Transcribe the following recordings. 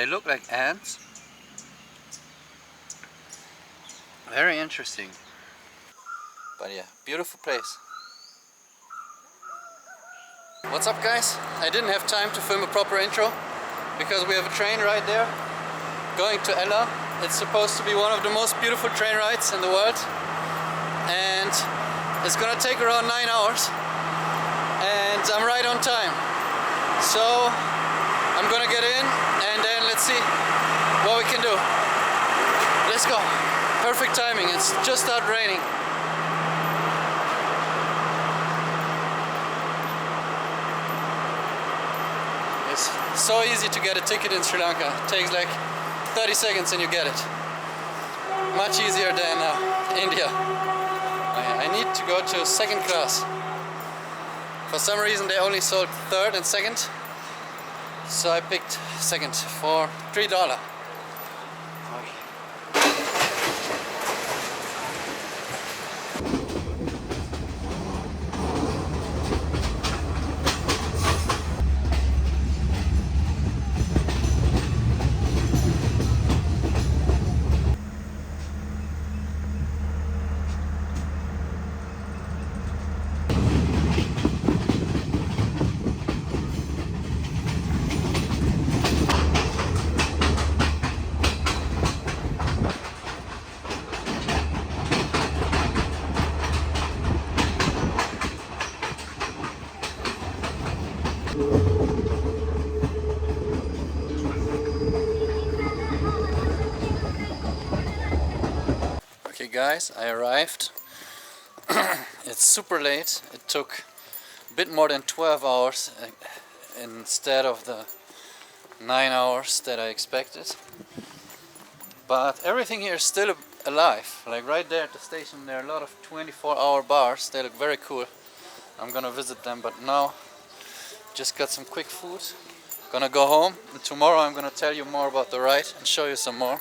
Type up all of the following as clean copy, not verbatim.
look like ants. Very interesting. But yeah, beautiful place. What's up guys? I didn't have time to film a proper intro because we have a train right there going to Ella. It's supposed to be one of the most beautiful train rides in the world, and it's gonna take around 9 hours, and I'm right on time. So I'm gonna get in and then let's see what we can do. Let's go. Perfect timing. It's just started raining. It's so easy to get a ticket in Sri Lanka. It takes like 30 seconds and you get it. Much easier than India. I need to go to second class. For some reason they only sold third and second, so I picked second for $3. Okay guys, I arrived. It's super late. It took a bit more than 12 hours instead of the 9 hours that I expected. But everything here is still alive. Like right there at the station there are a lot of 24-hour bars. They look very cool. I'm gonna visit them, but now just got some quick food. Gonna go home, and tomorrow I'm gonna tell you more about the ride and show you some more.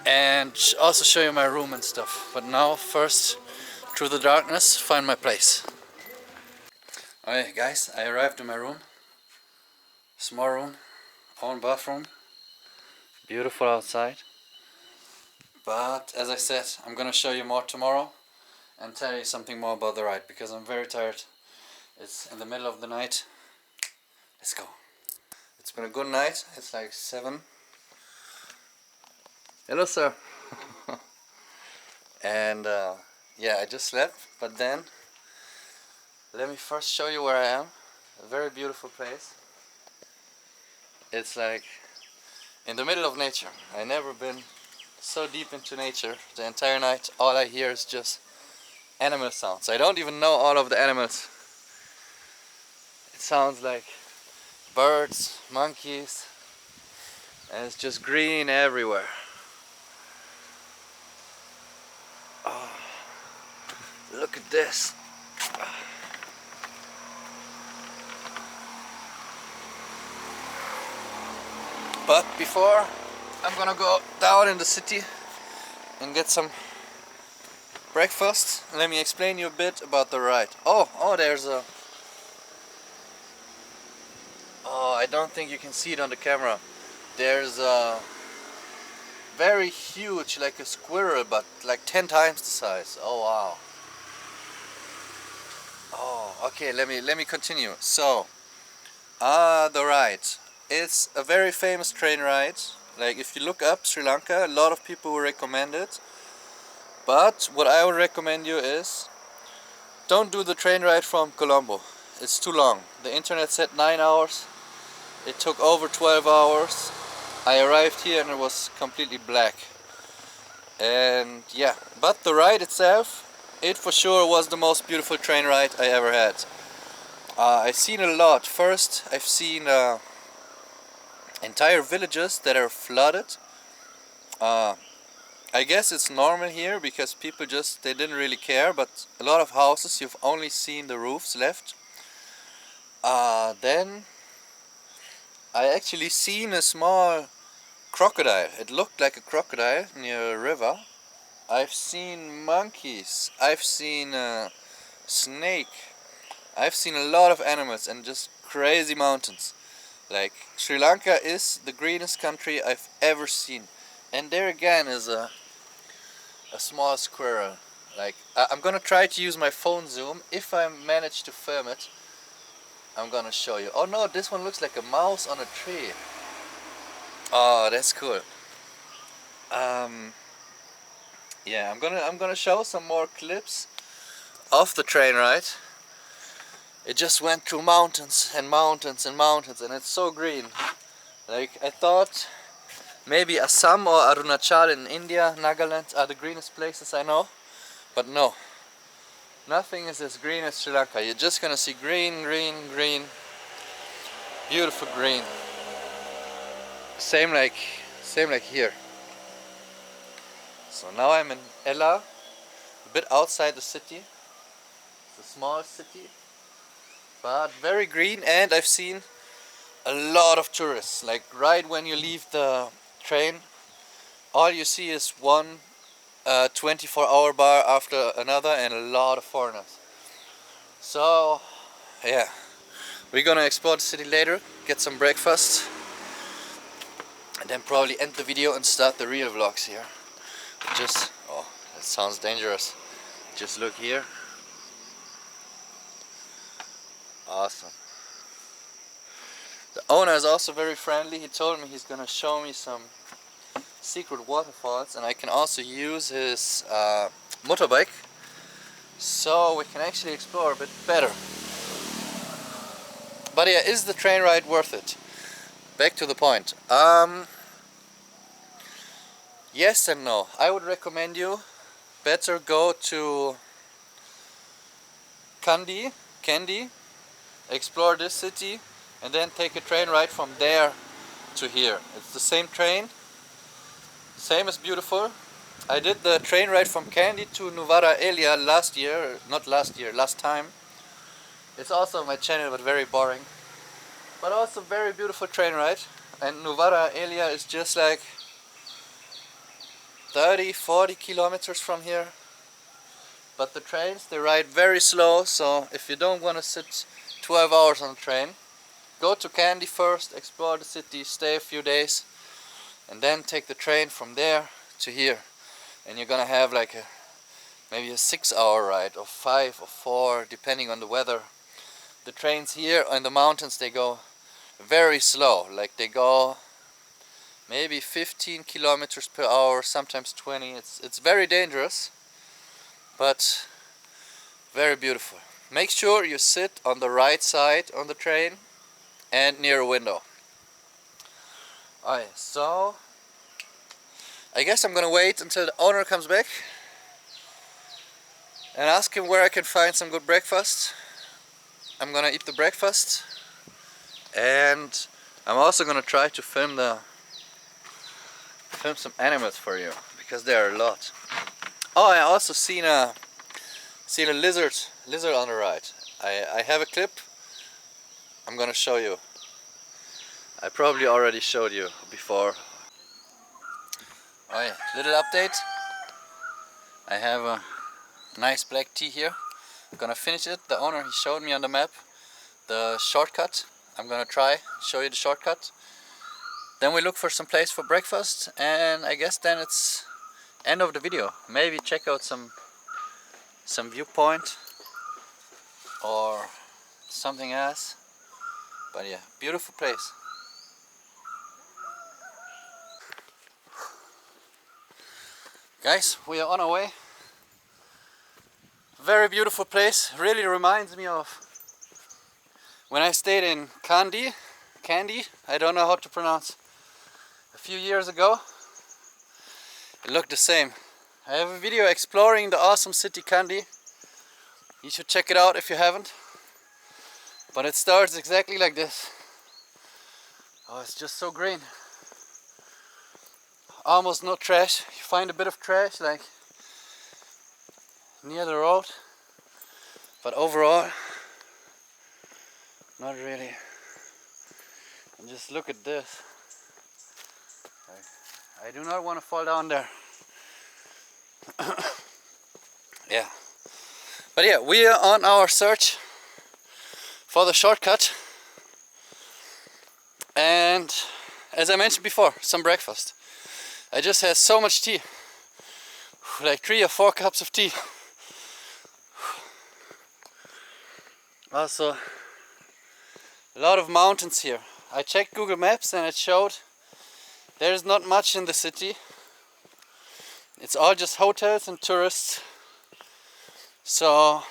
And also show you my room and stuff. But now first, through the darkness, find my place. Alright guys, I arrived in my room. Small room, own bathroom. Beautiful outside. But as I said, I'm gonna show you more tomorrow and tell you something more about the ride because I'm very tired. It's in the middle of the night. Let's go. It's been a good night. It's like 7. Hello sir. And yeah, I just slept, but then let me first show you where I am. A very beautiful place. It's like in the middle of nature. I've never been so deep into nature. The entire night all I hear is just animal sounds. I don't even know all of the animals. It sounds like birds, monkeys, and it's just green everywhere. Oh, look at this. But before, I'm gonna go down in the city and get some breakfast. Let me explain you a bit about the ride. Oh, there's a... Oh, I don't think you can see it on the camera. There's a very huge, like a squirrel, but like 10 times the size. Oh wow. Oh, okay, let me continue. So, the ride. It's a very famous train ride. Like if you look up Sri Lanka, a lot of people will recommend it. But what I would recommend you is don't do the train ride from Colombo. It's too long. The internet said 9 hours. It took over 12 hours. I arrived here and it was completely black. And yeah, but the ride itself, it for sure was the most beautiful train ride I ever had. I've seen a lot. First, I've seen entire villages that are flooded. I guess it's normal here because people they didn't really care, but a lot of houses you've only seen the roofs left. Then I actually seen a small crocodile. It looked like a crocodile near a river. I've seen monkeys. I've seen a snake. I've seen a lot of animals and just crazy mountains. Like, Sri Lanka is the greenest country I've ever seen. And there again is a small squirrel. Like, I'm gonna try to use my phone zoom. If I manage to film it, I'm gonna show you. Oh no, this one looks like a mouse on a tree. Oh, that's cool. Yeah, I'm gonna show some more clips of the train ride. It just went through mountains and mountains and mountains, and it's so green. Like, I thought maybe Assam or Arunachal in India, Nagaland are the greenest places I know, but no. Nothing is as green as Sri Lanka. You're just gonna see green, green, green. Beautiful green. Same like here. So now I'm in Ella, a bit outside the city. It's a small city, but very green, and I've seen a lot of tourists. Like, right when you leave the train, all you see is one 24-hour bar after another and a lot of foreigners. So yeah, we're gonna explore the city later, get some breakfast, and then probably end the video and start the real vlogs here. Just, oh, that sounds dangerous. Just look here. Awesome. The owner is also very friendly. He told me he's gonna show me some secret waterfalls, and I can also use his motorbike, so we can actually explore a bit better. But yeah, is the train ride worth it? Back to the point. Yes and no. I would recommend you better go to Kandy, explore this city, and then take a train ride from there to here. It's the same train, same as beautiful. I did the train ride from Kandy to Nuvara Elia last time. It's also on my channel, but very boring. But also very beautiful train ride. And Nuvara Elia is just like 30-40 kilometers from here. But the trains, they ride very slow, so if you don't want to sit 12 hours on a train, go to Kandy first, explore the city, stay a few days, and then take the train from there to here. And you're gonna have like maybe a 6-hour ride, or 5 or 4, depending on the weather. The trains here in the mountains, they go very slow, like they go maybe 15 kilometers per hour, sometimes 20. It's very dangerous, but very beautiful. Make sure you sit on the right side on the train and near a window. Alright, so I guess I'm gonna wait until the owner comes back and ask him where I can find some good breakfast. I'm gonna eat the breakfast, and I'm also gonna try to film some animals for you, because there are a lot. Oh, I also seen a lizard on the ride. I have a clip. I'm gonna show you. I probably already showed you before. Oh yeah, little update. I have a nice black tea here. I'm gonna finish it. The owner, he showed me on the map the shortcut. I'm gonna show you the shortcut. Then we look for some place for breakfast, and I guess then it's end of the video. Maybe check out some viewpoint or something else. But yeah, beautiful place. Guys, we are on our way. Very beautiful place. Really reminds me of when I stayed in Kandy, I don't know how to pronounce, a few years ago. It looked the same. I have a video exploring the awesome city Kandy. You should check it out if you haven't. But it starts exactly like this. Oh, it's just so green. Almost no trash. You find a bit of trash like near the road, but overall not really. And just look at this. I do not want to fall down there. Yeah, but yeah, we are on our search for the shortcut. and as I mentioned before, some breakfast. I just had so much tea, like 3 or 4 cups of tea. Also, a lot of mountains here. I checked Google Maps and it showed there's not much in the city. It's all just hotels and tourists. So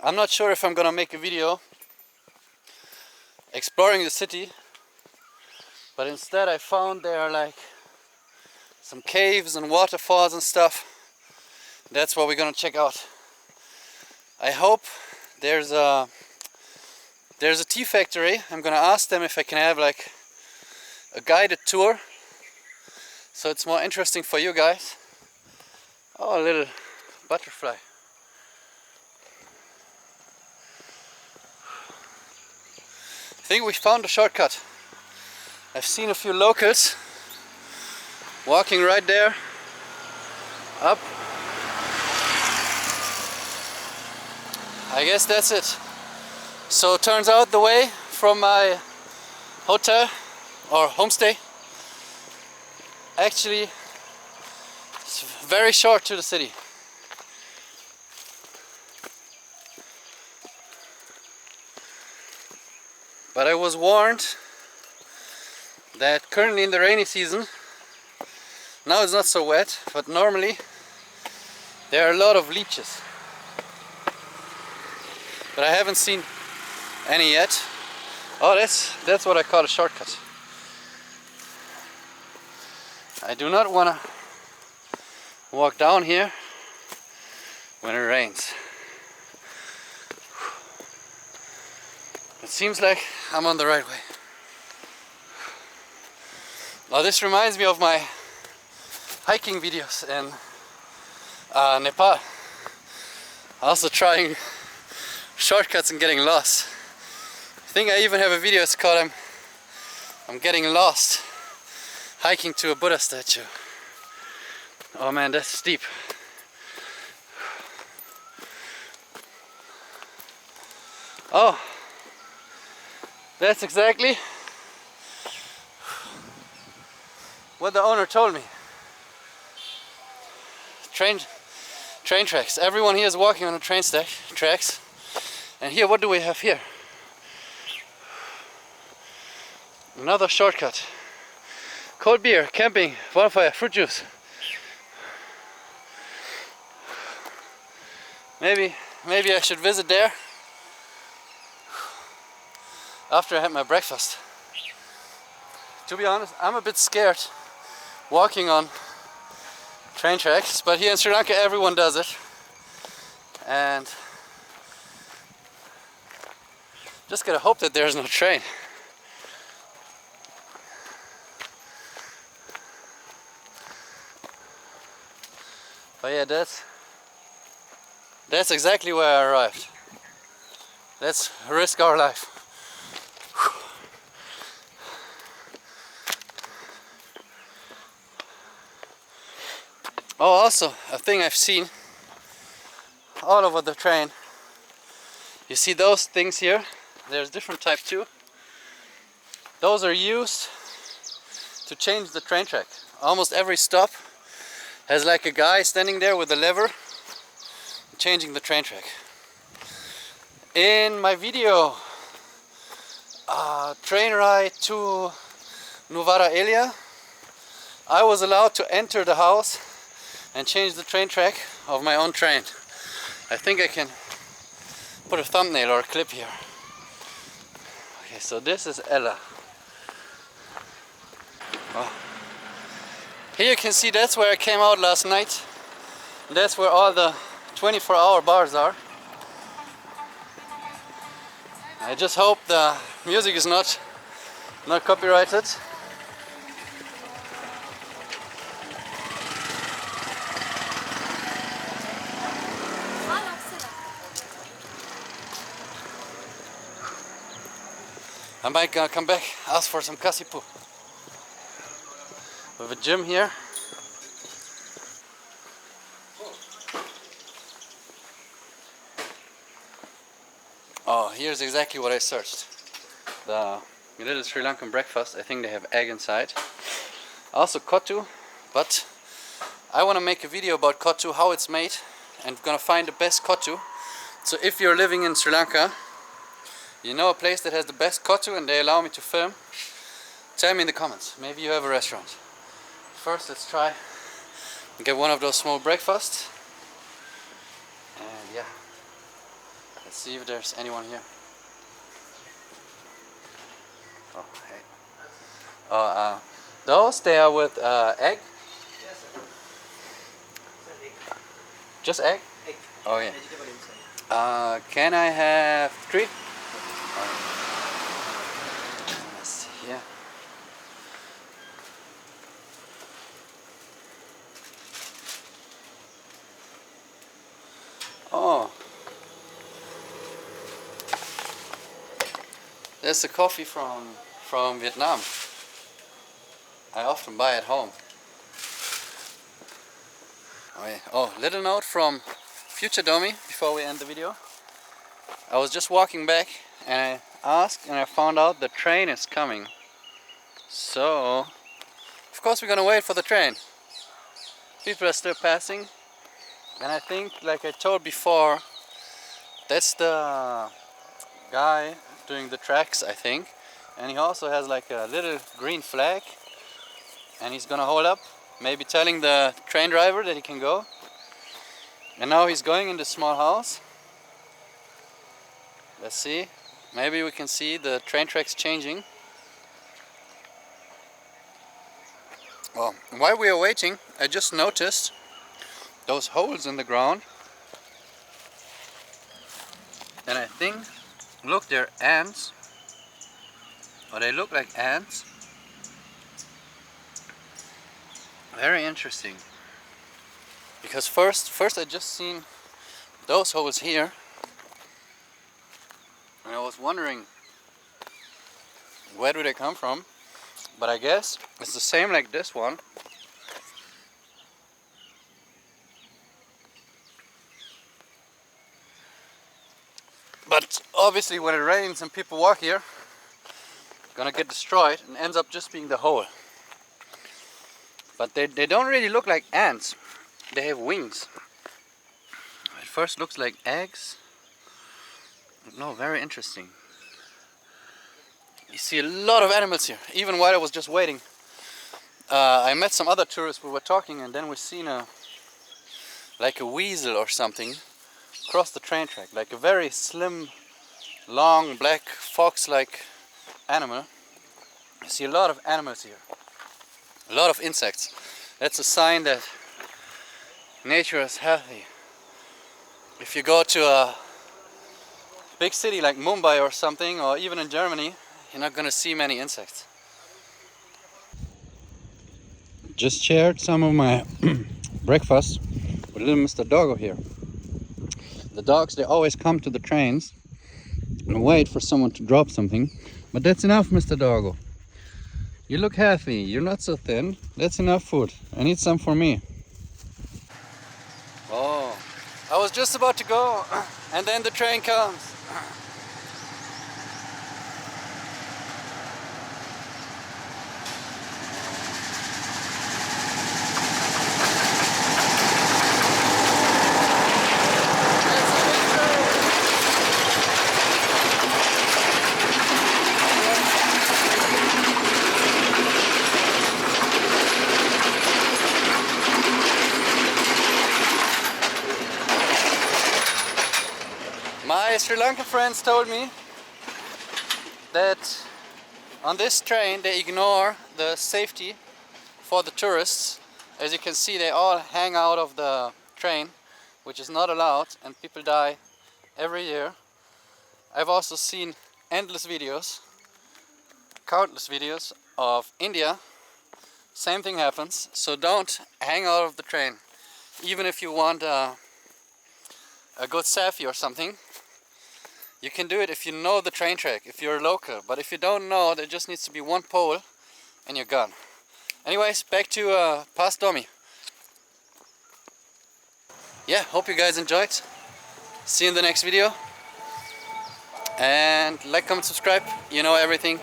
I'm not sure if I'm gonna make a video exploring the city, but instead I found there are like some caves and waterfalls and stuff. That's what we're gonna check out. I hope there's a tea factory. I'm gonna ask them if I can have like a guided tour, so it's more interesting for you guys. Oh, a little butterfly. I think we found a shortcut. I've seen a few locals walking right there up. I guess that's it. So it turns out the way from my hotel or homestay actually is very short to the city. But I was warned that currently in the rainy season, now it's not so wet, but normally there are a lot of leeches. But I haven't seen any yet. Oh, that's what I call a shortcut. I do not want to walk down here when it rains. It seems like I'm on the right way. Now this reminds me of my hiking videos in Nepal. Also trying shortcuts and getting lost. I think I even have a video, it's called I'm getting lost hiking to a Buddha statue. Oh man, that's steep. Oh, that's exactly what the owner told me. Train tracks. Everyone here is walking on the tracks. And here, what do we have here? Another shortcut. Cold beer, camping, bonfire, fruit juice. Maybe I should visit there after I had my breakfast. To be honest, I'm a bit scared walking on train tracks, but here in Sri Lanka everyone does it. And just gotta hope that there's no train. But yeah, that's exactly where I arrived. Let's risk our life. Oh, also a thing I've seen all over the train. You see those things here? There's different type too. Those are used to change the train track. Almost every stop has like a guy standing there with a lever changing the train track. In my video train ride to Nuvara Elia, I was allowed to enter the house and change the train track of my own train. I think I can put a thumbnail or a clip here. Okay, so this is Ella. Oh. Here you can see that's where I came out last night. That's where all the 24-hour bars are. I just hope the music is not copyrighted. I might come back, ask for some kasipu. We have a gym here. Oh, here's exactly what I searched. The a little Sri Lankan breakfast. I think they have egg inside. Also kottu, but I want to make a video about kottu, how it's made, and gonna find the best kottu. So if you're living in Sri Lanka, you know a place that has the best kottu and they allow me to film, tell me in the comments. Maybe you have a restaurant. First, let's try and get one of those small breakfasts. And yeah, let's see if there's anyone here. Oh, hey. Oh, those, they are with egg? Yes, sir. Just egg? Egg. Oh yeah. Vegetable inside. Can I have 3? Let's see here. Oh, there's a coffee from Vietnam. I often buy at home. Oh, yeah. Oh, little note from future Domi before we end the video. I was just walking back and I asked and I found out the train is coming. So, of course we're gonna wait for the train. People are still passing. And I think, like I told before, that's the guy doing the tracks, I think. And he also has like a little green flag. And he's gonna hold up, maybe telling the train driver that he can go. And now he's going in the small house. Let's see. Maybe we can see the train tracks changing. Well, while we are waiting, I just noticed those holes in the ground. And I think, look, they're ants. Or they look like ants. Very interesting. Because first I just seen those holes here. And I was wondering, where do they come from? But I guess it's the same like this one. But obviously when it rains and people walk here, gonna get destroyed and ends up just being the hole. But they don't really look like ants. They have wings. It first looks like eggs. No, very interesting. You see a lot of animals here, even while I was just waiting. I met some other tourists, we were talking, and then we seen like a weasel or something cross the train track, like a very slim, long, black, fox-like animal. I see a lot of animals here, a lot of insects. That's a sign that nature is healthy. If you go to a big city like Mumbai or something, or even in Germany, you're not gonna see many insects. Just shared some of my breakfast with little Mr. Doggo here. The dogs, they always come to the trains and wait for someone to drop something. But that's enough, Mr. Doggo. You look healthy, you're not so thin. That's enough food. I need some for me. Oh, I was just about to go and then the train comes. My Sri Lankan friends told me that on this train they ignore the safety for the tourists. As you can see, they all hang out of the train, which is not allowed, and people die every year. I've also seen endless videos, countless videos of India. Same thing happens, so don't hang out of the train. Even if you want a good selfie or something, you can do it if you know the train track, if you're local. But if you don't know, there just needs to be one pole and you're gone. Anyways, back to past Domi. Yeah, hope you guys enjoyed. See you in the next video. And like, comment, subscribe. You know everything.